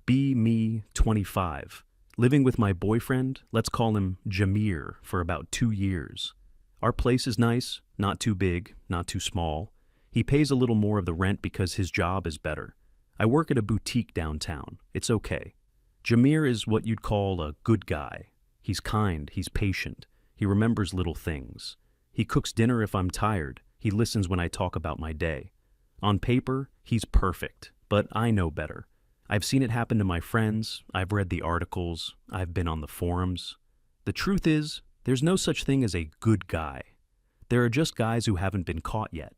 Be me 25. Living with my boyfriend, let's call him Jameer, for about 2 years. Our place is nice, not too big, not too small. He pays a little more of the rent because his job is better. I work at a boutique downtown. It's okay. Jameer is what you'd call a good guy. He's kind, he's patient, he remembers little things. He cooks dinner if I'm tired, he listens when I talk about my day. On paper, he's perfect, but I know better. I've seen it happen to my friends, I've read the articles, I've been on the forums. The truth is, there's no such thing as a good guy. There are just guys who haven't been caught yet.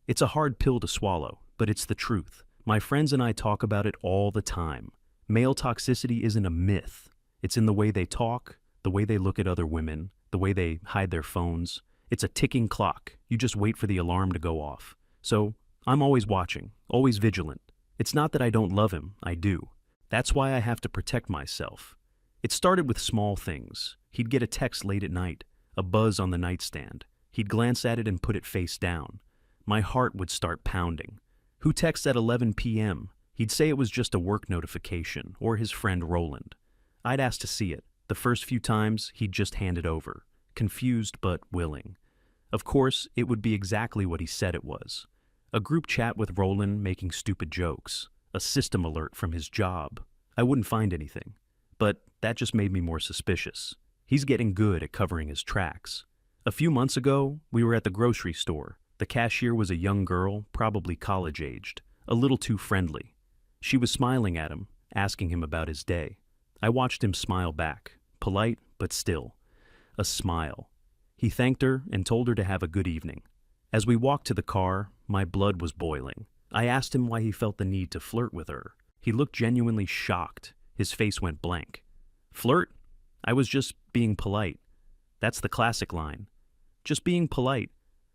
It's a hard pill to swallow, but it's the truth. My friends and I talk about it all the time. Male toxicity isn't a myth. It's in the way they talk, the way they look at other women, the way they hide their phones. It's a ticking clock. You just wait for the alarm to go off. So, I'm always watching, always vigilant. It's not that I don't love him, I do. That's why I have to protect myself. It started with small things. He'd get a text late at night, a buzz on the nightstand. He'd glance at it and put it face down. My heart would start pounding. Who texts at 11 p.m.? He'd say it was just a work notification, or his friend Roland. I'd ask to see it. The first few times, he'd just hand it over, confused but willing. Of course, it would be exactly what he said it was. A group chat with Roland making stupid jokes, a system alert from his job. I wouldn't find anything, but that just made me more suspicious. He's getting good at covering his tracks. A few months ago, we were at the grocery store. The cashier was a young girl, probably college-aged, a little too friendly. She was smiling at him, asking him about his day. I watched him smile back, polite but still. A smile. He thanked her and told her to have a good evening. As we walked to the car, my blood was boiling. I asked him why he felt the need to flirt with her. He looked genuinely shocked. His face went blank. Flirt? I was just being polite. That's the classic line. Just being polite.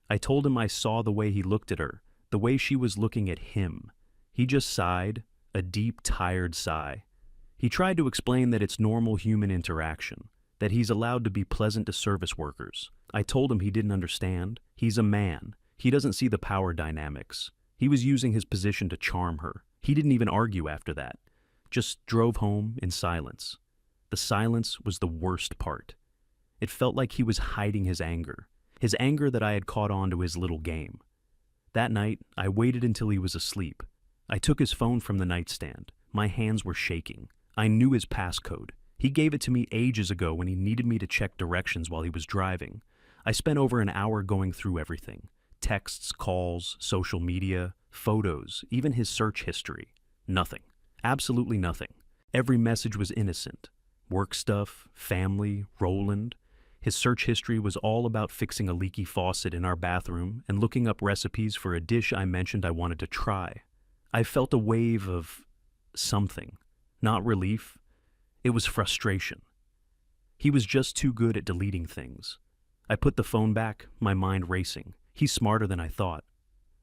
I told him I saw the way he looked at her, the way she was looking at him. He just sighed, a deep, tired sigh. He tried to explain that it's normal human interaction, that he's allowed to be pleasant to service workers. I told him he didn't understand. He's a man. He doesn't see the power dynamics. He was using his position to charm her. He didn't even argue after that. Just drove home in silence. The silence was the worst part. It felt like he was hiding his anger that I had caught on to his little game. That night, I waited until he was asleep. I took his phone from the nightstand. My hands were shaking. I knew his passcode. He gave it to me ages ago when he needed me to check directions while he was driving. I spent over an hour going through everything. Texts, calls, social media, photos, even his search history. Nothing. Absolutely nothing. Every message was innocent. Work stuff, family, Roland. His search history was all about fixing a leaky faucet in our bathroom and looking up recipes for a dish I mentioned I wanted to try. I felt a wave of something. Not relief. It was frustration. He was just too good at deleting things. I put the phone back, my mind racing. He's smarter than I thought.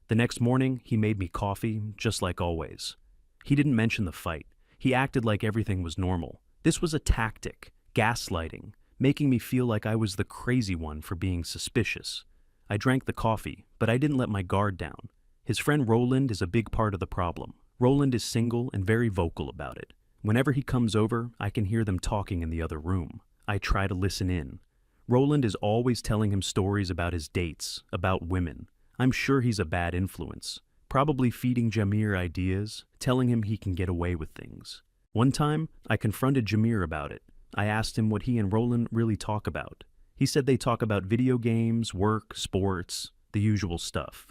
The next morning, he made me coffee, just like always. He didn't mention the fight. He acted like everything was normal. This was a tactic, gaslighting, making me feel like I was the crazy one for being suspicious. I drank the coffee, but I didn't let my guard down. His friend Roland is a big part of the problem. Roland is single and very vocal about it. Whenever he comes over, I can hear them talking in the other room. I try to listen in. Roland is always telling him stories about his dates, about women. I'm sure he's a bad influence. Probably feeding Jameer ideas, telling him he can get away with things. One time, I confronted Jameer about it. I asked him what he and Roland really talk about. He said they talk about video games, work, sports, the usual stuff.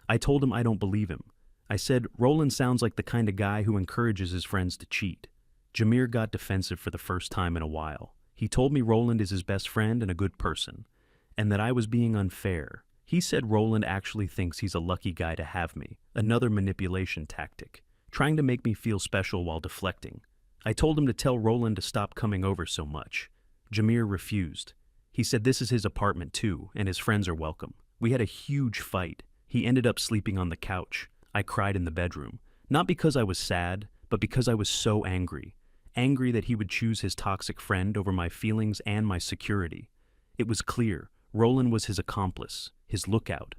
I told him I don't believe him. I said, Roland sounds like the kind of guy who encourages his friends to cheat. Jameer got defensive for the first time in a while. He told me Roland is his best friend and a good person, and that I was being unfair. He said Roland actually thinks he's a lucky guy to have me, another manipulation tactic, trying to make me feel special while deflecting. I told him to tell Roland to stop coming over so much. Jameer refused. He said this is his apartment too, and his friends are welcome. We had a huge fight. He ended up sleeping on the couch. I cried in the bedroom, not because I was sad, but because I was so angry. Angry that he would choose his toxic friend over my feelings and my security. It was clear, Roland was his accomplice, his lookout.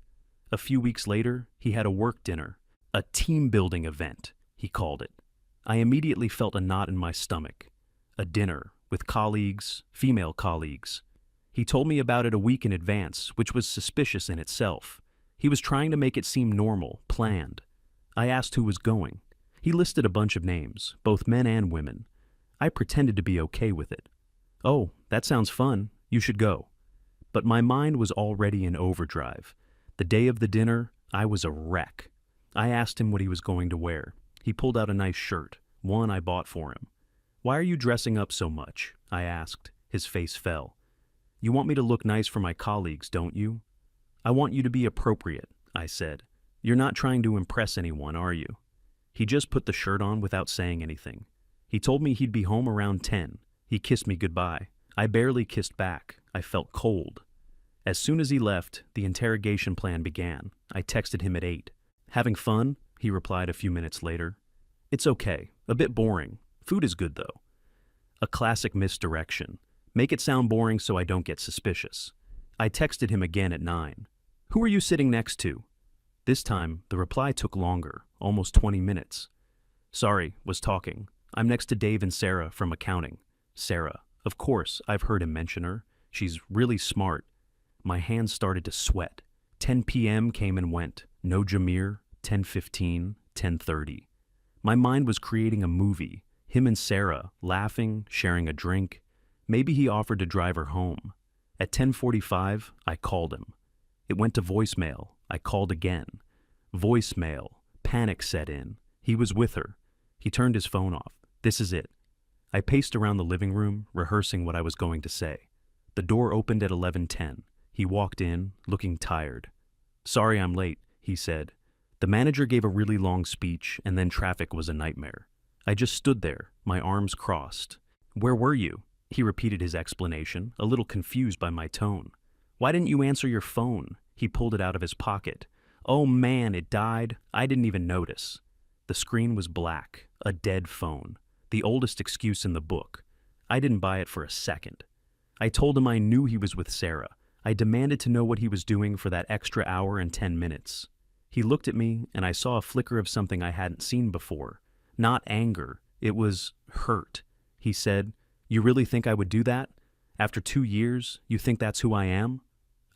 A few weeks later, he had a work dinner, a team-building event, he called it. I immediately felt a knot in my stomach. A dinner, with colleagues, female colleagues. He told me about it a week in advance, which was suspicious in itself. He was trying to make it seem normal, planned. I asked who was going. He listed a bunch of names, both men and women. I pretended to be okay with it. "Oh, that sounds fun. You should go." But my mind was already in overdrive. The day of the dinner, I was a wreck. I asked him what he was going to wear. He pulled out a nice shirt, one I bought for him. "Why are you dressing up so much?" I asked. His face fell. "You want me to look nice for my colleagues, don't you?" "I want you to be appropriate," I said. "You're not trying to impress anyone, are you?" He just put the shirt on without saying anything. He told me he'd be home around 10. He kissed me goodbye. I barely kissed back. I felt cold. As soon as he left, the interrogation plan began. I texted him at 8. "Having fun?" he replied a few minutes later. "It's okay. A bit boring. Food is good, though." A classic misdirection. Make it sound boring so I don't get suspicious. I texted him again at 9. "Who are you sitting next to?" This time, the reply took longer, almost 20 minutes. "Sorry, was talking. I'm next to Dave and Sarah from accounting." Sarah. Of course, I've heard him mention her. She's really smart. My hands started to sweat. 10 p.m. came and went. No Jameer. 10:15, 10:30. My mind was creating a movie. Him and Sarah, laughing, sharing a drink. Maybe he offered to drive her home. At 10:45, I called him. It went to voicemail. I called again. Voicemail. Panic set in. He was with her. He turned his phone off. This is it. I paced around the living room, rehearsing what I was going to say. The door opened at 11:10. He walked in, looking tired. "Sorry I'm late," he said. The manager gave a really long speech, and then traffic was a nightmare. I just stood there, my arms crossed. "Where were you?" He repeated his explanation, a little confused by my tone. "Why didn't you answer your phone?" He pulled it out of his pocket. "Oh man, it died. I didn't even notice." The screen was black, a dead phone. The oldest excuse in the book. I didn't buy it for a second. I told him I knew he was with Sarah. I demanded to know what he was doing for that extra hour and 10 minutes. He looked at me, and I saw a flicker of something I hadn't seen before. Not anger. It was hurt. He said, "You really think I would do that? After 2 years, you think that's who I am?"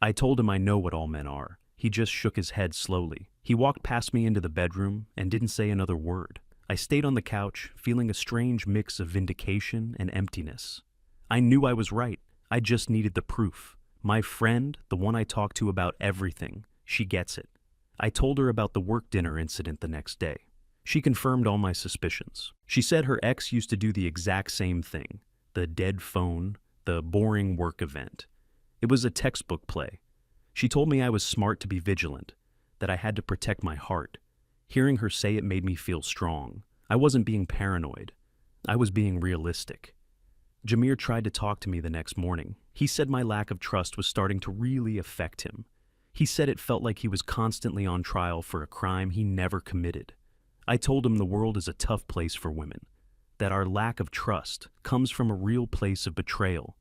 I told him I know what all men are. He just shook his head slowly. He walked past me into the bedroom and didn't say another word. I stayed on the couch, feeling a strange mix of vindication and emptiness. I knew I was right. I just needed the proof. My friend, the one I talked to about everything, she gets it. I told her about the work dinner incident the next day. She confirmed all my suspicions. She said her ex used to do the exact same thing. The dead phone, the boring work event. It was a textbook play. She told me I was smart to be vigilant, that I had to protect my heart. Hearing her say it made me feel strong. I wasn't being paranoid. I was being realistic. Jameer tried to talk to me the next morning. He said my lack of trust was starting to really affect him. He said it felt like he was constantly on trial for a crime he never committed. I told him the world is a tough place for women, that our lack of trust comes from a real place of betrayal.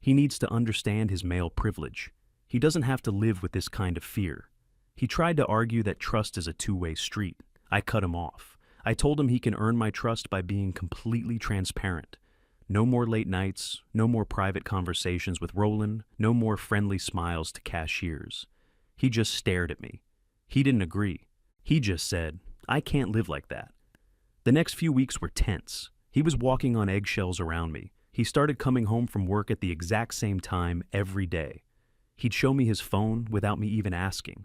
He needs to understand his male privilege. He doesn't have to live with this kind of fear. He tried to argue that trust is a two-way street. I cut him off. I told him he can earn my trust by being completely transparent. No more late nights, no more private conversations with Roland, no more friendly smiles to cashiers. He just stared at me. He didn't agree. He just said, "I can't live like that." The next few weeks were tense. He was walking on eggshells around me. He started coming home from work at the exact same time every day. He'd show me his phone without me even asking.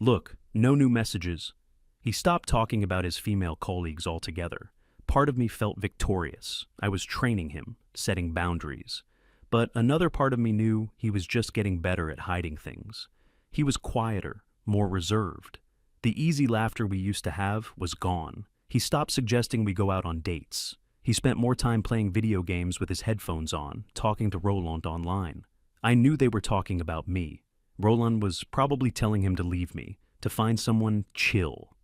"Look, no new messages." He stopped talking about his female colleagues altogether. Part of me felt victorious. I was training him, setting boundaries. But another part of me knew he was just getting better at hiding things. He was quieter, more reserved. The easy laughter we used to have was gone. He stopped suggesting we go out on dates. He spent more time playing video games with his headphones on, talking to Roland online. I knew they were talking about me. Roland was probably telling him to leave me, to find someone chill.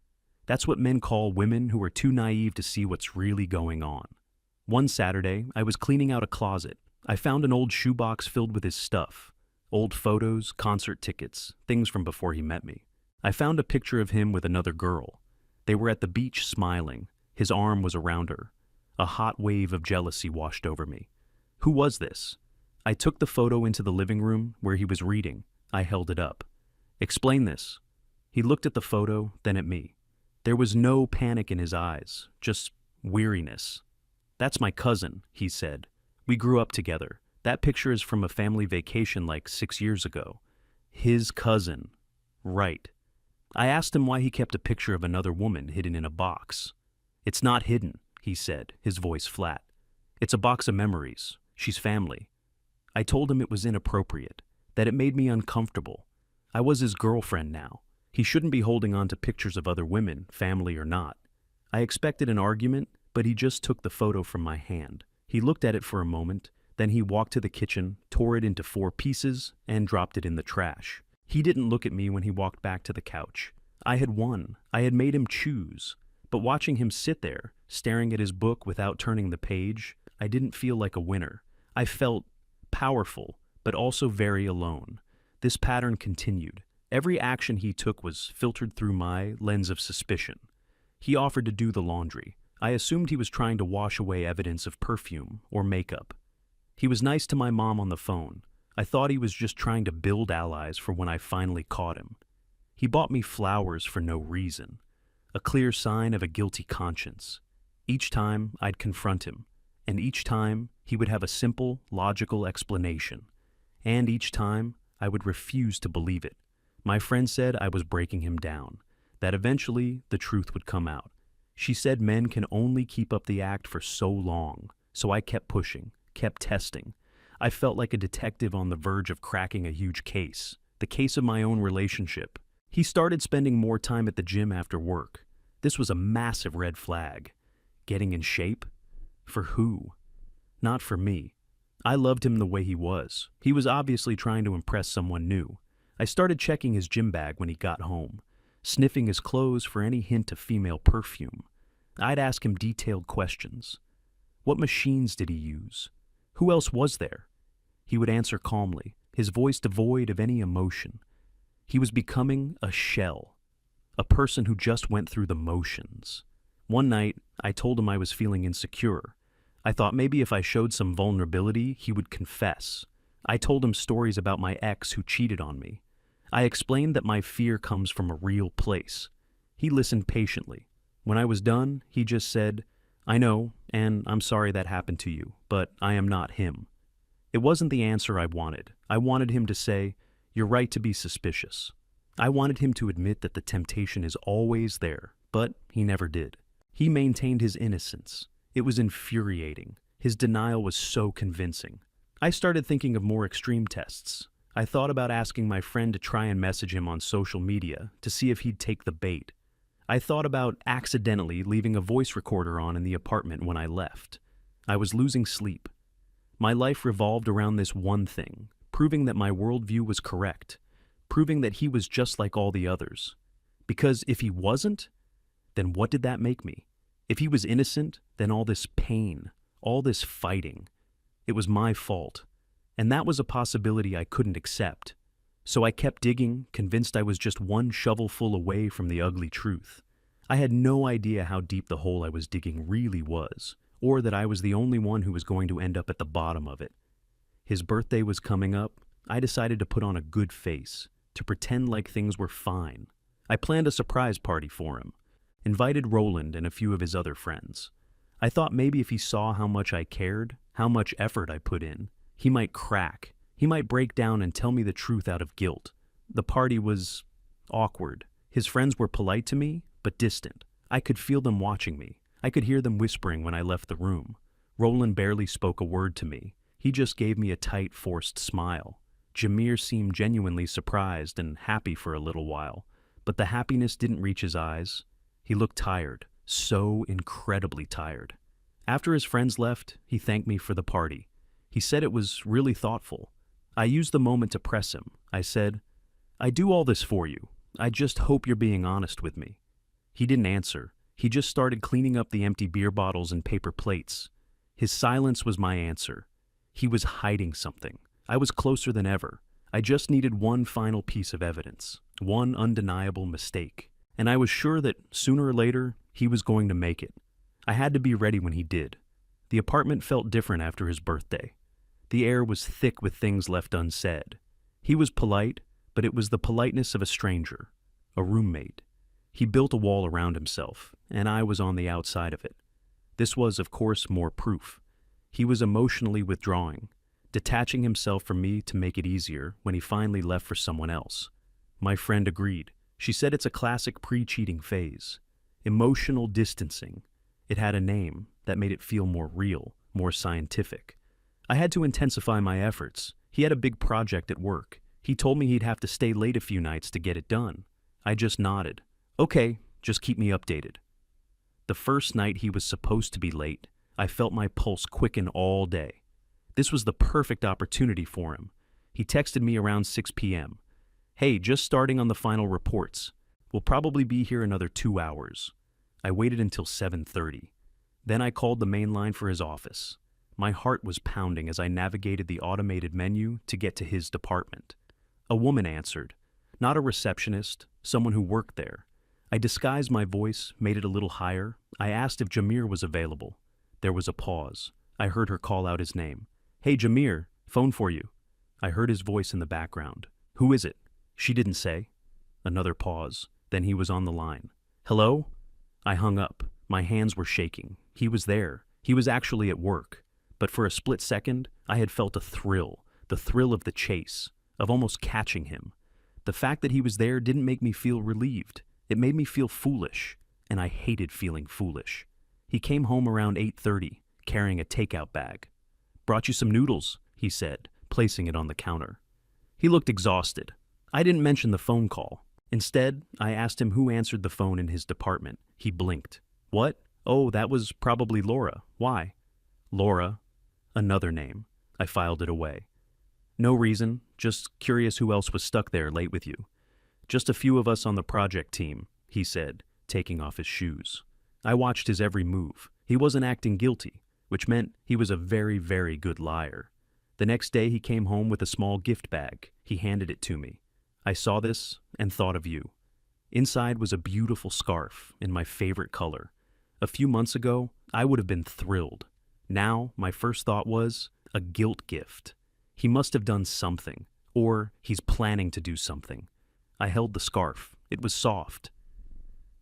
That's what men call women who are too naive to see what's really going on. One Saturday, I was cleaning out a closet. I found an old shoebox filled with his stuff. Old photos, concert tickets, things from before he met me. I found a picture of him with another girl. They were at the beach smiling. His arm was around her. A hot wave of jealousy washed over me. Who was this? I took the photo into the living room where he was reading. I held it up. Explain this. He looked at the photo, then at me. There was no panic in his eyes, just weariness. That's my cousin, he said. We grew up together. That picture is from a family vacation like 6 years ago. His cousin. Right. I asked him why he kept a picture of another woman hidden in a box. It's not hidden, he said, his voice flat. It's a box of memories. She's family. I told him it was inappropriate, that it made me uncomfortable. I was his girlfriend now. He shouldn't be holding on to pictures of other women, family or not. I expected an argument, but he just took the photo from my hand. He looked at it for a moment, then he walked to the kitchen, tore it into 4 pieces, and dropped it in the trash. He didn't look at me when he walked back to the couch. I had won. I had made him choose. But watching him sit there, staring at his book without turning the page, I didn't feel like a winner. I felt powerful, but also very alone. This pattern continued. Every action he took was filtered through my lens of suspicion. He offered to do the laundry. I assumed he was trying to wash away evidence of perfume or makeup. He was nice to my mom on the phone. I thought he was just trying to build allies for when I finally caught him. He bought me flowers for no reason, a clear sign of a guilty conscience. Each time I'd confront him, and each time he would have a simple, logical explanation. And each time I would refuse to believe it. My friend said I was breaking him down, that eventually the truth would come out. She said men can only keep up the act for so long, so I kept pushing, kept testing. I felt like a detective on the verge of cracking a huge case, the case of my own relationship. He started spending more time at the gym after work. This was a massive red flag. Getting in shape? For who? Not for me. I loved him the way he was. He was obviously trying to impress someone new. I started checking his gym bag when he got home, sniffing his clothes for any hint of female perfume. I'd ask him detailed questions. What machines did he use? Who else was there? He would answer calmly, his voice devoid of any emotion. He was becoming a shell, a person who just went through the motions. One night, I told him I was feeling insecure. I thought maybe if I showed some vulnerability, he would confess. I told him stories about my ex who cheated on me. I explained that my fear comes from a real place. He listened patiently. When I was done, he just said, I know, and I'm sorry that happened to you, but I am not him. It wasn't the answer I wanted. I wanted him to say, you're right to be suspicious. I wanted him to admit that the temptation is always there, but he never did. He maintained his innocence. It was infuriating. His denial was so convincing. I started thinking of more extreme tests. I thought about asking my friend to try and message him on social media to see if he'd take the bait. I thought about accidentally leaving a voice recorder on in the apartment when I left. I was losing sleep. My life revolved around this one thing, proving that my worldview was correct, proving that he was just like all the others. Because if he wasn't, then what did that make me? If he was innocent, then all this pain, all this fighting, it was my fault. And that was a possibility I couldn't accept. So I kept digging, convinced I was just one shovelful away from the ugly truth. I had no idea how deep the hole I was digging really was, or that I was the only one who was going to end up at the bottom of it. His birthday was coming up. I decided to put on a good face, to pretend like things were fine. I planned a surprise party for him, invited Roland and a few of his other friends. I thought maybe if he saw how much I cared, how much effort I put in, he might crack. He might break down and tell me the truth out of guilt. The party was awkward. His friends were polite to me, but distant. I could feel them watching me. I could hear them whispering when I left the room. Roland barely spoke a word to me. He just gave me a tight, forced smile. Jameer seemed genuinely surprised and happy for a little while, but the happiness didn't reach his eyes. He looked tired, so incredibly tired. After his friends left, he thanked me for the party. He said it was really thoughtful. I used the moment to press him. I said, I do all this for you. I just hope you're being honest with me. He didn't answer. He just started cleaning up the empty beer bottles and paper plates. His silence was my answer. He was hiding something. I was closer than ever. I just needed one final piece of evidence, one undeniable mistake. And I was sure that sooner or later, he was going to make it. I had to be ready when he did. The apartment felt different after his birthday. The air was thick with things left unsaid. He was polite, but it was the politeness of a stranger, a roommate. He built a wall around himself, and I was on the outside of it. This was, of course, more proof. He was emotionally withdrawing, detaching himself from me to make it easier when he finally left for someone else. My friend agreed. She said it's a classic pre-cheating phase. Emotional distancing. It had a name that made it feel more real, more scientific. I had to intensify my efforts. He had a big project at work. He told me he'd have to stay late a few nights to get it done. I just nodded. Okay, just keep me updated. The first night he was supposed to be late, I felt my pulse quicken all day. This was the perfect opportunity for him. He texted me around 6 p.m. Hey, just starting on the final reports. We'll probably be here another 2 hours. I waited until 7:30. Then I called the main line for his office. My heart was pounding as I navigated the automated menu to get to his department. A woman answered. Not a receptionist, someone who worked there. I disguised my voice, made it a little higher. I asked if Jameer was available. There was a pause. I heard her call out his name. Hey, Jameer, phone for you. I heard his voice in the background. Who is it? She didn't say. Another pause. Then he was on the line. Hello? I hung up. My hands were shaking. He was there. He was actually at work. But for a split second, I had felt a thrill, the thrill of the chase, of almost catching him. The fact that he was there didn't make me feel relieved. It made me feel foolish, and I hated feeling foolish. He came home around 8:30, carrying a takeout bag. Brought you some noodles, he said, placing it on the counter. He looked exhausted. I didn't mention the phone call. Instead, I asked him who answered the phone in his department. He blinked. What? Oh, that was probably Laura. Why? Laura. Another name. I filed it away. No reason, just curious who else was stuck there late with you. Just a few of us on the project team, he said, taking off his shoes. I watched his every move. He wasn't acting guilty, which meant he was a very, very good liar. The next day he came home with a small gift bag. He handed it to me. I saw this and thought of you. Inside was a beautiful scarf in my favorite color. A few months ago, I would have been thrilled. Now, my first thought was a guilt gift. He must have done something, or he's planning to do something. I held the scarf. It was soft.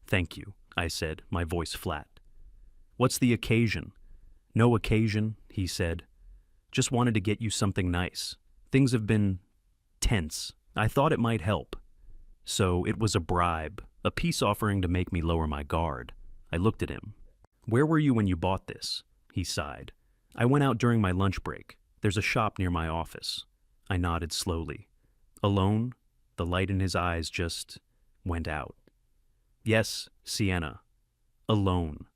Thank you, I said, my voice flat. What's the occasion? No occasion, he said. Just wanted to get you something nice. Things have been tense. I thought it might help. So it was a bribe, a peace offering to make me lower my guard. I looked at him. Where were you when you bought this? He sighed. I went out during my lunch break. There's a shop near my office. I nodded slowly. Alone? The light in his eyes just went out. Yes, Sienna. Alone.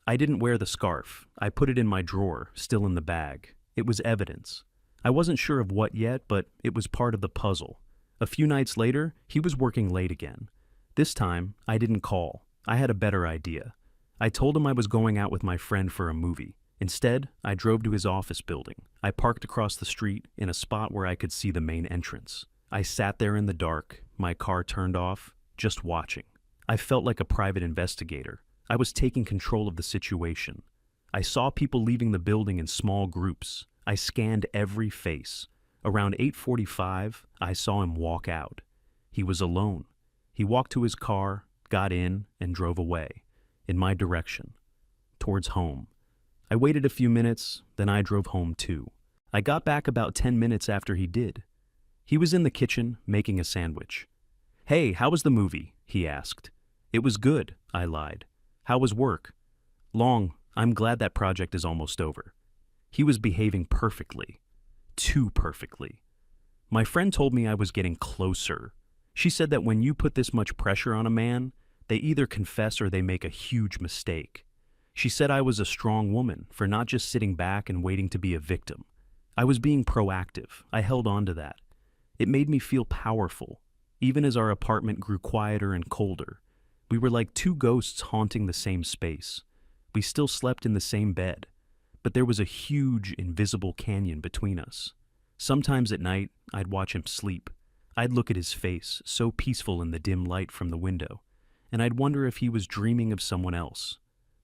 I didn't wear the scarf. I put it in my drawer, still in the bag. It was evidence. I wasn't sure of what yet, but it was part of the puzzle. A few nights later, he was working late again. This time, I didn't call. I had a better idea. I told him I was going out with my friend for a movie. Instead, I drove to his office building. I parked across the street in a spot where I could see the main entrance. I sat there in the dark, my car turned off, just watching. I felt like a private investigator. I was taking control of the situation. I saw people leaving the building in small groups. I scanned every face. Around 8:45, I saw him walk out. He was alone. He walked to his car, got in, and drove away, in my direction, towards home. I waited a few minutes, then I drove home too. I got back about 10 minutes after he did. He was in the kitchen, making a sandwich. Hey, how was the movie? He asked. It was good, I lied. How was work? Long. I'm glad that project is almost over. He was behaving perfectly. Too perfectly. My friend told me I was getting closer. She said that when you put this much pressure on a man, they either confess or they make a huge mistake. She said I was a strong woman for not just sitting back and waiting to be a victim. I was being proactive. I held on to that. It made me feel powerful. Even as our apartment grew quieter and colder, we were like two ghosts haunting the same space. We still slept in the same bed, but there was a huge, invisible canyon between us. Sometimes at night, I'd watch him sleep. I'd look at his face, so peaceful in the dim light from the window, and I'd wonder if he was dreaming of someone else.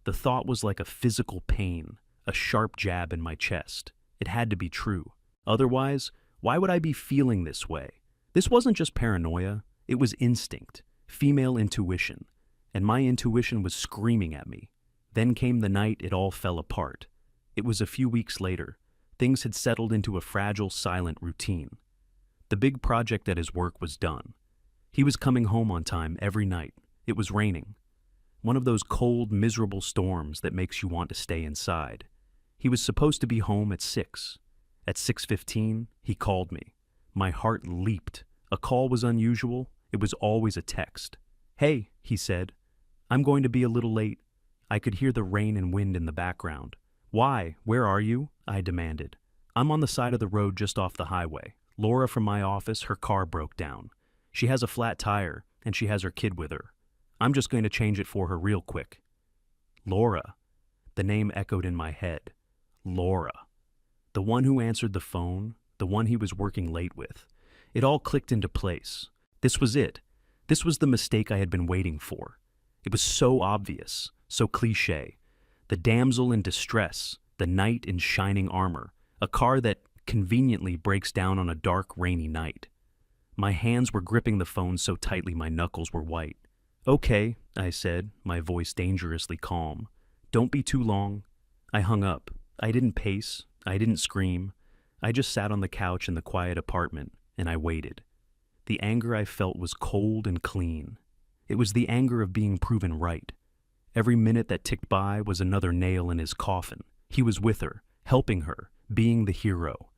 The thought was like a physical pain, a sharp jab in my chest. It had to be true. Otherwise, why would I be feeling this way? This wasn't just paranoia, it was instinct, female intuition, and my intuition was screaming at me. Then came the night it all fell apart. It was a few weeks later. Things had settled into a fragile, silent routine. The big project at his work was done. He was coming home on time every night. It was raining. One of those cold, miserable storms that makes you want to stay inside. He was supposed to be home at 6. At 6:15, he called me. My heart leaped. A call was unusual. It was always a text. "Hey," he said. "I'm going to be a little late." I could hear the rain and wind in the background. "Why? Where are you?" I demanded. "I'm on the side of the road just off the highway. Laura from my office, her car broke down. She has a flat tire, and she has her kid with her. I'm just going to change it for her real quick." Laura. The name echoed in my head. Laura. The one who answered the phone, the one he was working late with. It all clicked into place. This was it. This was the mistake I had been waiting for. It was so obvious, so cliché. The damsel in distress, the knight in shining armor, a car that conveniently breaks down on a dark, rainy night. My hands were gripping the phone so tightly my knuckles were white. "Okay," I said, my voice dangerously calm. "Don't be too long." I hung up. I didn't pace. I didn't scream. I just sat on the couch in the quiet apartment, and I waited. The anger I felt was cold and clean. It was the anger of being proven right. Every minute that ticked by was another nail in his coffin. He was with her, helping her, being the hero.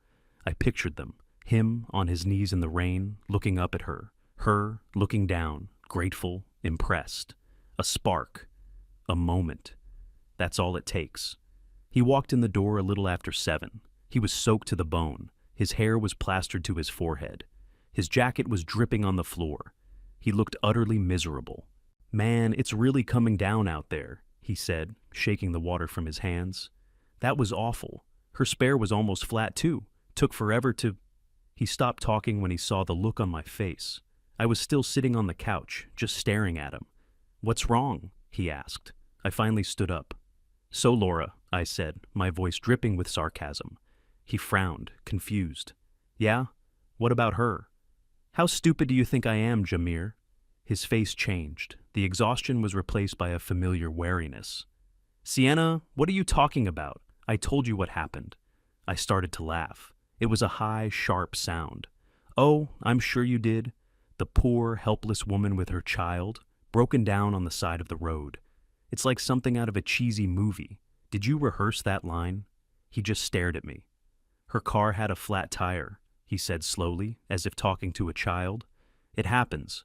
I pictured them, him on his knees in the rain, looking up at her looking down, grateful, impressed. A spark. A moment. That's all it takes. He walked in the door a little after 7. He was soaked to the bone. His hair was plastered to his forehead. His jacket was dripping on the floor. He looked utterly miserable. "Man, it's really coming down out there," he said, shaking the water from his hands. "That was awful. Her spare was almost flat too. Took forever to—" He stopped talking when he saw the look on my face. I was still sitting on the couch, just staring at him. "What's wrong?" he asked. I finally stood up. "So, Laura," I said, my voice dripping with sarcasm. He frowned, confused. "Yeah? What about her?" "How stupid do you think I am, Jamir?" His face changed. The exhaustion was replaced by a familiar wariness. "Sienna, what are you talking about? I told you what happened." I started to laugh. It was a high, sharp sound. "Oh, I'm sure you did. The poor, helpless woman with her child, broken down on the side of the road. It's like something out of a cheesy movie. Did you rehearse that line?" He just stared at me. "Her car had a flat tire," he said slowly, as if talking to a child. "It happens.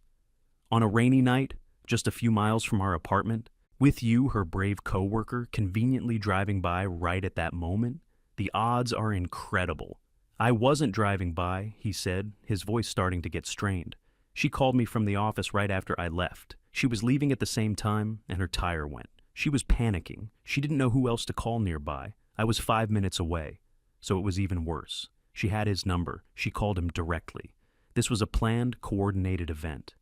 On a rainy night, just a few miles from our apartment, with you, her brave coworker, conveniently driving by right at that moment, the odds are incredible." "I wasn't driving by," he said, his voice starting to get strained. "She called me from the office right after I left. She was leaving at the same time, and her tire went. She was panicking. She didn't know who else to call nearby. I was 5 minutes away. So it was even worse. She had his number. She called him directly. This was a planned, coordinated event."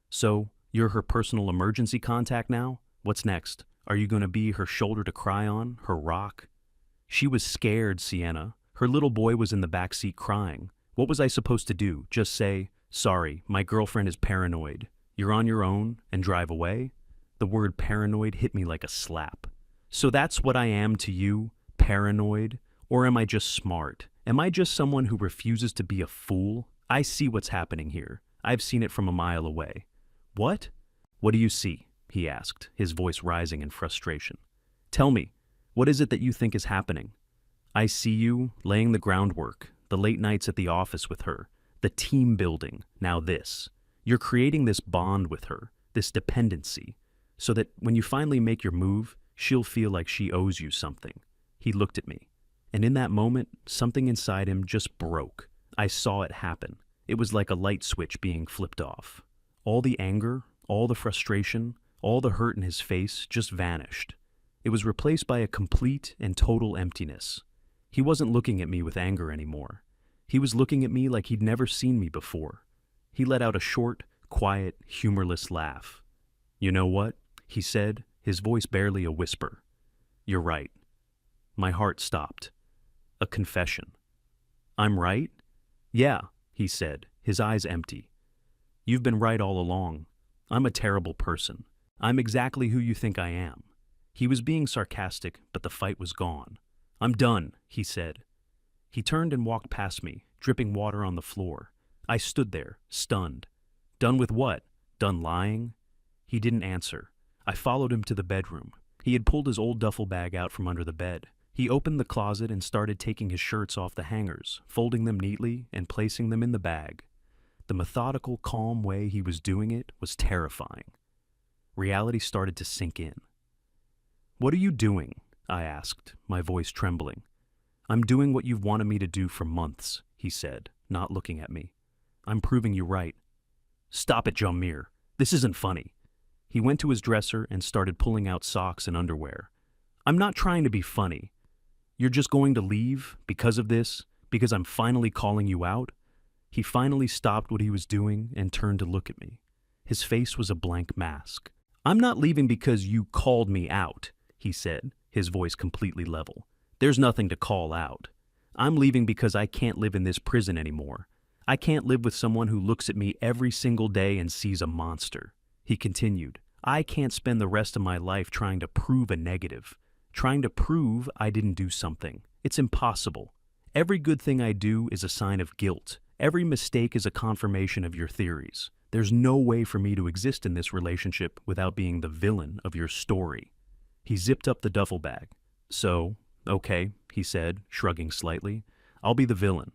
"So, you're her personal emergency contact now? What's next? Are you going to be her shoulder to cry on, her rock?" "She was scared, Sienna. Her little boy was in the back seat crying. What was I supposed to do? Just say, 'Sorry, my girlfriend is paranoid. You're on your own,' and drive away?" The word paranoid hit me like a slap. "So that's what I am to you? Paranoid? Or am I just smart? Am I just someone who refuses to be a fool? I see what's happening here. I've seen it from a mile away." "What?" "What do you see?" he asked, his voice rising in frustration. "Tell me, what is it that you think is happening?" "I see you laying the groundwork, the late nights at the office with her, the team building, now this. You're creating this bond with her, this dependency, so that when you finally make your move, she'll feel like she owes you something." He looked at me, and in that moment, something inside him just broke. I saw it happen. It was like a light switch being flipped off. All the anger, all the frustration, all the hurt in his face just vanished. It was replaced by a complete and total emptiness. He wasn't looking at me with anger anymore. He was looking at me like he'd never seen me before. He let out a short, quiet, humorless laugh. "You know what?" he said, his voice barely a whisper. "You're right. My heart stopped. A confession. I'm right? Yeah, he said, his eyes empty. You've been right all along. I'm a terrible person. I'm exactly who you think I am. He was being sarcastic, but the fight was gone. I'm done, he said. He turned and walked past me, dripping water on the floor. I stood there, stunned. Done with what? Done lying? He didn't answer. I followed him to the bedroom. He had pulled his old duffel bag out from under the bed. He opened the closet and started taking his shirts off the hangers, folding them neatly and placing them in the bag. The methodical, calm way he was doing it was terrifying. Reality started to sink in. What are you doing? I asked, my voice trembling. I'm doing what you've wanted me to do for months, he said, not looking at me. I'm proving you right. Stop it, Jamir. This isn't funny. He went to his dresser and started pulling out socks and underwear. I'm not trying to be funny. You're just going to leave because of this, because I'm finally calling you out? He finally stopped what he was doing and turned to look at me. His face was a blank mask. I'm not leaving because you called me out, he said, his voice completely level. There's nothing to call out. I'm leaving because I can't live in this prison anymore. I can't live with someone who looks at me every single day and sees a monster. He continued, I can't spend the rest of my life trying to prove a negative, trying to prove I didn't do something. It's impossible. Every good thing I do is a sign of guilt. Every mistake is a confirmation of your theories. There's no way for me to exist in this relationship without being the villain of your story. He zipped up the duffel bag. So, okay, he said, shrugging slightly. I'll be the villain.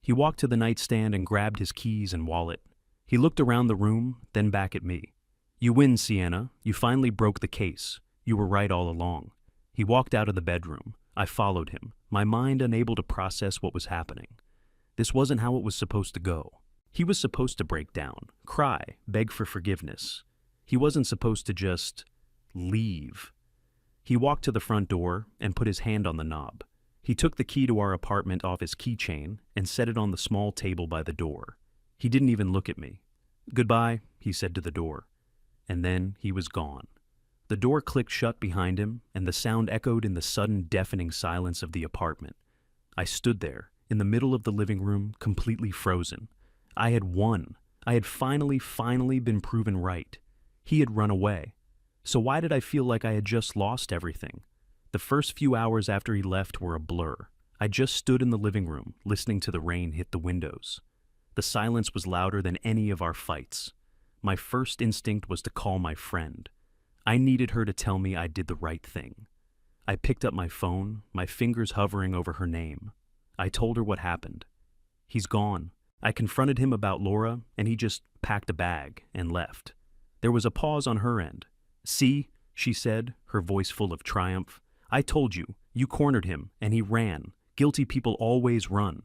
He walked to the nightstand and grabbed his keys and wallet. He looked around the room, then back at me. You win, Sienna. You finally broke the case. You were right all along. He walked out of the bedroom. I followed him, my mind unable to process what was happening. This wasn't how it was supposed to go. He was supposed to break down, cry, beg for forgiveness. He wasn't supposed to just leave. He walked to the front door and put his hand on the knob. He took the key to our apartment off his keychain and set it on the small table by the door. He didn't even look at me. Goodbye, he said to the door. And then he was gone. The door clicked shut behind him, and the sound echoed in the sudden, deafening silence of the apartment. I stood there, in the middle of the living room, completely frozen. I had won. I had finally been proven right. He had run away. So why did I feel like I had just lost everything? The first few hours after he left were a blur. I just stood in the living room, listening to the rain hit the windows. The silence was louder than any of our fights. My first instinct was to call my friend. I needed her to tell me I did the right thing. I picked up my phone, my fingers hovering over her name. I told her what happened. He's gone. I confronted him about Laura, and he just packed a bag and left. There was a pause on her end. See, she said, her voice full of triumph. I told you, you cornered him, and he ran. Guilty people always run.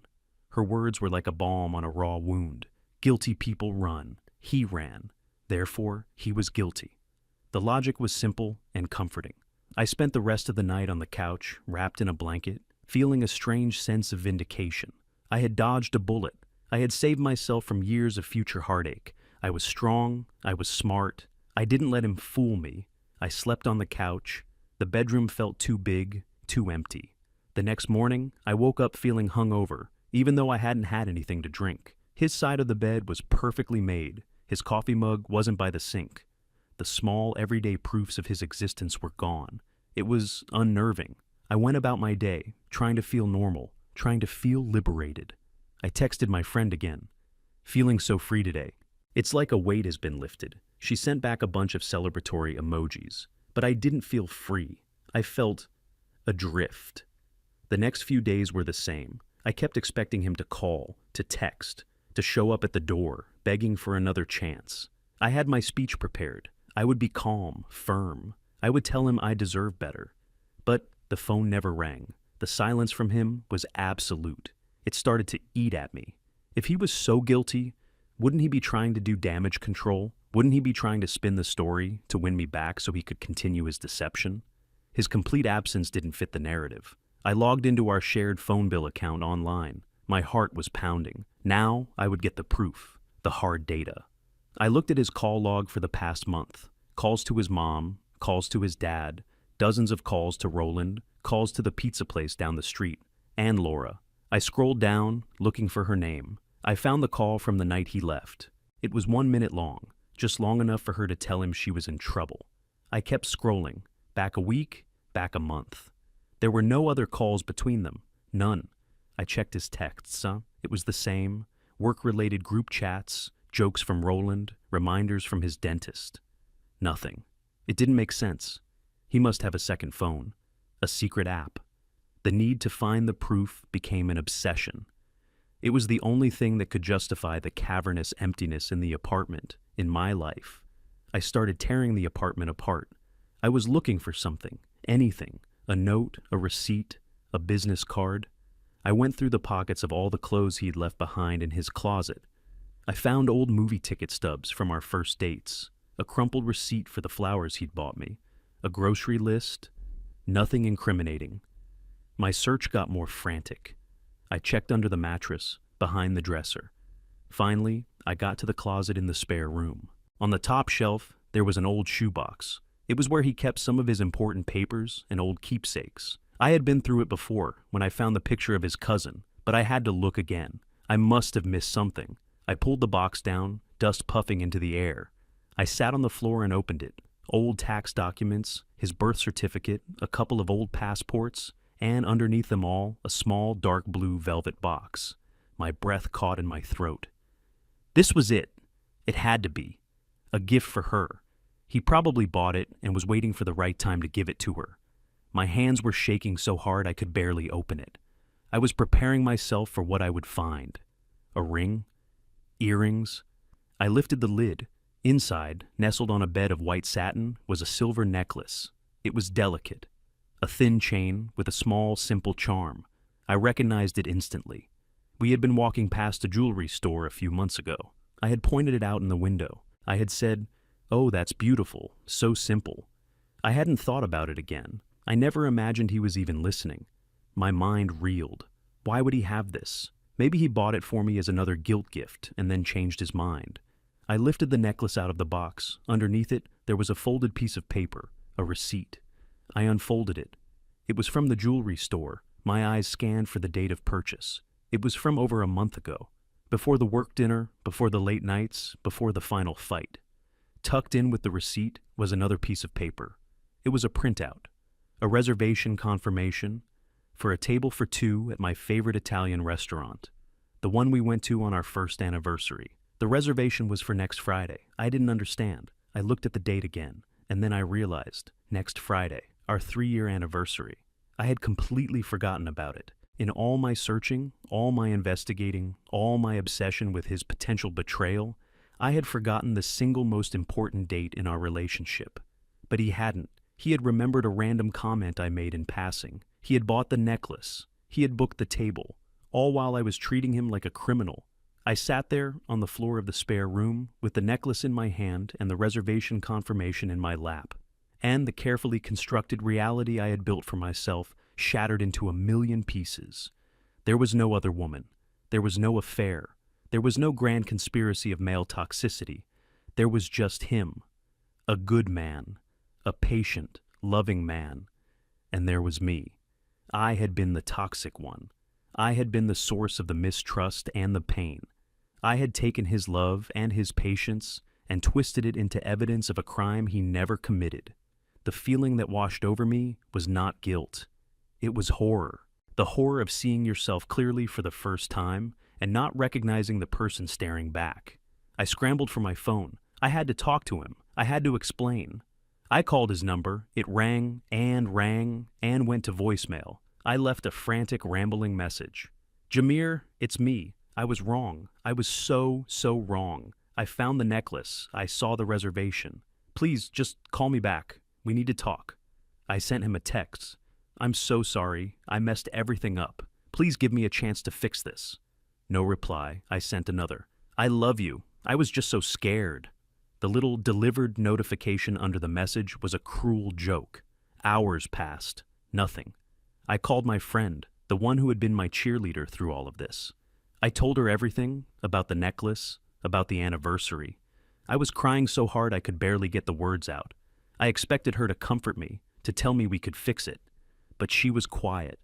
Her words were like a balm on a raw wound. Guilty people run. He ran. Therefore, he was guilty. The logic was simple and comforting. I spent the rest of the night on the couch, wrapped in a blanket, feeling a strange sense of vindication. I had dodged a bullet. I had saved myself from years of future heartache. I was strong. I was smart. I didn't let him fool me. I slept on the couch. The bedroom felt too big, too empty. The next morning, I woke up feeling hungover, even though I hadn't had anything to drink. His side of the bed was perfectly made. His coffee mug wasn't by the sink. The small, everyday proofs of his existence were gone. It was unnerving. I went about my day, trying to feel normal, trying to feel liberated. I texted my friend again. Feeling so free today. It's like a weight has been lifted. She sent back a bunch of celebratory emojis. But I didn't feel free. I felt adrift. The next few days were the same. I kept expecting him to call, to text, to show up at the door, begging for another chance. I had my speech prepared. I would be calm, firm. I would tell him I deserve better. But the phone never rang. The silence from him was absolute. It started to eat at me. If he was so guilty, wouldn't he be trying to do damage control? Wouldn't he be trying to spin the story to win me back so he could continue his deception? His complete absence didn't fit the narrative. I logged into our shared phone bill account online. My heart was pounding. Now I would get the proof, the hard data. I looked at his call log for the past month. Calls to his mom, calls to his dad, Dozens of calls to Roland, calls to the pizza place down the street, and Laura. I scrolled down, looking for her name. I found the call from the night he left. It was 1 minute long, just long enough for her to tell him she was in trouble. I kept scrolling, back a week, back a month. There were no other calls between them, none. I checked his texts, It was the same, work-related group chats, jokes from Roland, reminders from his dentist. Nothing. It didn't make sense. He must have a second phone, a secret app. The need to find the proof became an obsession. It was the only thing that could justify the cavernous emptiness in the apartment, in my life. I started tearing the apartment apart. I was looking for something, anything, a note, a receipt, a business card. I went through the pockets of all the clothes he'd left behind in his closet. I found old movie ticket stubs from our first dates, a crumpled receipt for the flowers he'd bought me, a grocery list, nothing incriminating. My search got more frantic. I checked under the mattress, behind the dresser. Finally, I got to the closet in the spare room. On the top shelf, there was an old shoebox. It was where he kept some of his important papers and old keepsakes. I had been through it before when I found the picture of his cousin, but I had to look again. I must have missed something. I pulled the box down, dust puffing into the air. I sat on the floor and opened it. Old tax documents, his birth certificate, a couple of old passports, and underneath them all, a small dark blue velvet box. My breath caught in my throat. This was it. It had to be. A gift for her. He probably bought it and was waiting for the right time to give it to her. My hands were shaking so hard I could barely open it. I was preparing myself for what I would find. A ring? Earrings? I lifted the lid. Inside, nestled on a bed of white satin, was a silver necklace. It was delicate. A thin chain with a small, simple charm. I recognized it instantly. We had been walking past a jewelry store a few months ago. I had pointed it out in the window. I had said, "Oh, that's beautiful, so simple." I hadn't thought about it again. I never imagined he was even listening. My mind reeled. Why would he have this? Maybe he bought it for me as another guilt gift and then changed his mind. I lifted the necklace out of the box. Underneath it, there was a folded piece of paper, a receipt. I unfolded it. It was from the jewelry store. My eyes scanned for the date of purchase. It was from over a month ago. Before the work dinner, before the late nights, before the final fight. Tucked in with the receipt was another piece of paper. It was a printout. A reservation confirmation for a table for two at my favorite Italian restaurant. The one we went to on our first anniversary. The reservation was for next Friday. I didn't understand. I looked at the date again, and then I realized, next Friday, our 3-year anniversary. I had completely forgotten about it. In all my searching, all my investigating, all my obsession with his potential betrayal, I had forgotten the single most important date in our relationship. But he hadn't. He had remembered a random comment I made in passing. He had bought the necklace. He had booked the table, all while I was treating him like a criminal. I sat there on the floor of the spare room with the necklace in my hand and the reservation confirmation in my lap, and the carefully constructed reality I had built for myself shattered into a million pieces. There was no other woman. There was no affair. There was no grand conspiracy of male toxicity. There was just him, a good man, a patient, loving man, and there was me. I had been the toxic one. I had been the source of the mistrust and the pain. I had taken his love and his patience and twisted it into evidence of a crime he never committed. The feeling that washed over me was not guilt. It was horror. The horror of seeing yourself clearly for the first time and not recognizing the person staring back. I scrambled for my phone. I had to talk to him. I had to explain. I called his number. It rang and went to voicemail. I left a frantic, rambling message. "Jamir, it's me. I was wrong. I was so wrong. I found the necklace. I saw the reservation. Please, just call me back. We need to talk." I sent him a text. "I'm so sorry. I messed everything up. Please give me a chance to fix this." No reply. I sent another. "I love you. I was just so scared." The little delivered notification under the message was a cruel joke. Hours passed. Nothing. I called my friend, the one who had been my cheerleader through all of this. I told her everything, about the necklace, about the anniversary. I was crying so hard I could barely get the words out. I expected her to comfort me, to tell me we could fix it. But she was quiet.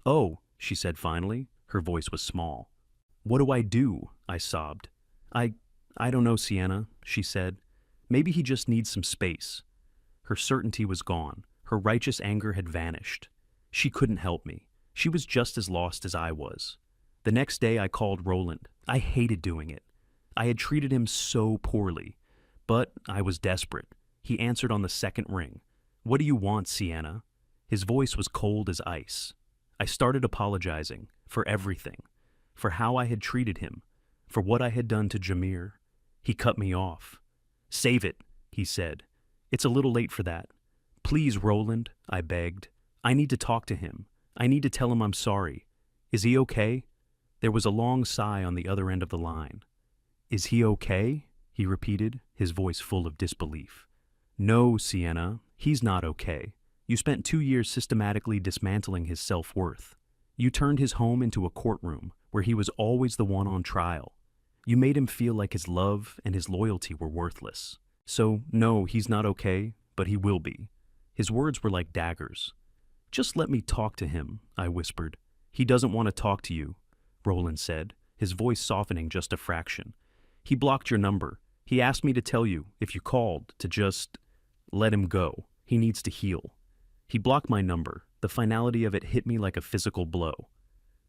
"Oh," she said finally. Her voice was small. "What do I do?" I sobbed. I don't know, Sienna," she said. "Maybe he just needs some space." Her certainty was gone. Her righteous anger had vanished. She couldn't help me. She was just as lost as I was. The next day I called Roland. I hated doing it. I had treated him so poorly. But I was desperate. He answered on the second ring. "What do you want, Sienna?" His voice was cold as ice. I started apologizing for everything, for how I had treated him, for what I had done to Jameer. He cut me off. "Save it," he said. "It's a little late for that. Please, Roland," I begged. "I need to talk to him. I need to tell him I'm sorry. Is he okay?" There was a long sigh on the other end of the line. "Is he okay?" he repeated, his voice full of disbelief. "No, Sienna, he's not okay. You spent 2 years systematically dismantling his self-worth. You turned his home into a courtroom where he was always the one on trial. You made him feel like his love and his loyalty were worthless. So, no, he's not okay, but he will be." His words were like daggers. "Just let me talk to him," I whispered. "He doesn't want to talk to you," Roland said, his voice softening just a fraction. "He blocked your number. He asked me to tell you, if you called, to just let him go. He needs to heal." He blocked my number. The finality of it hit me like a physical blow.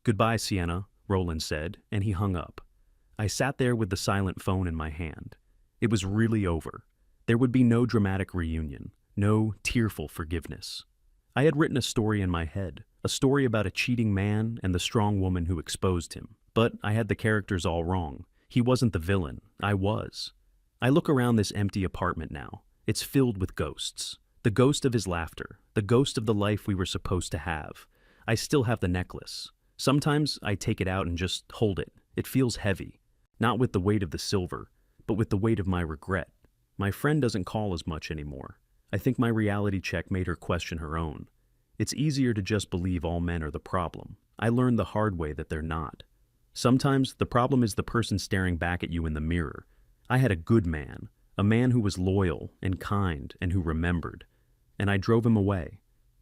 "Goodbye, Sienna," Roland said, and he hung up. I sat there with the silent phone in my hand. It was really over. There would be no dramatic reunion, no tearful forgiveness. I had written a story in my head, a story about a cheating man and the strong woman who exposed him. But I had the characters all wrong. He wasn't the villain. I was. I look around this empty apartment now. It's filled with ghosts. The ghost of his laughter, the ghost of the life we were supposed to have. I still have the necklace. Sometimes I take it out and just hold it. It feels heavy. Not with the weight of the silver, but with the weight of my regret. My friend doesn't call as much anymore. I think my reality check made her question her own. It's easier to just believe all men are the problem. I learned the hard way that they're not. Sometimes the problem is the person staring back at you in the mirror. I had a good man, a man who was loyal and kind and who remembered. And I drove him away.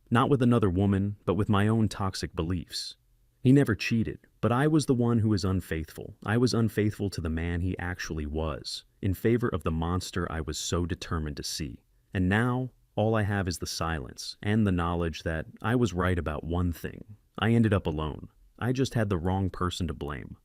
Not with another woman, but with my own toxic beliefs. He never cheated, but I was the one who was unfaithful. I was unfaithful to the man he actually was, in favor of the monster I was so determined to see. And now, all I have is the silence, and the knowledge that I was right about one thing. I ended up alone. I just had the wrong person to blame.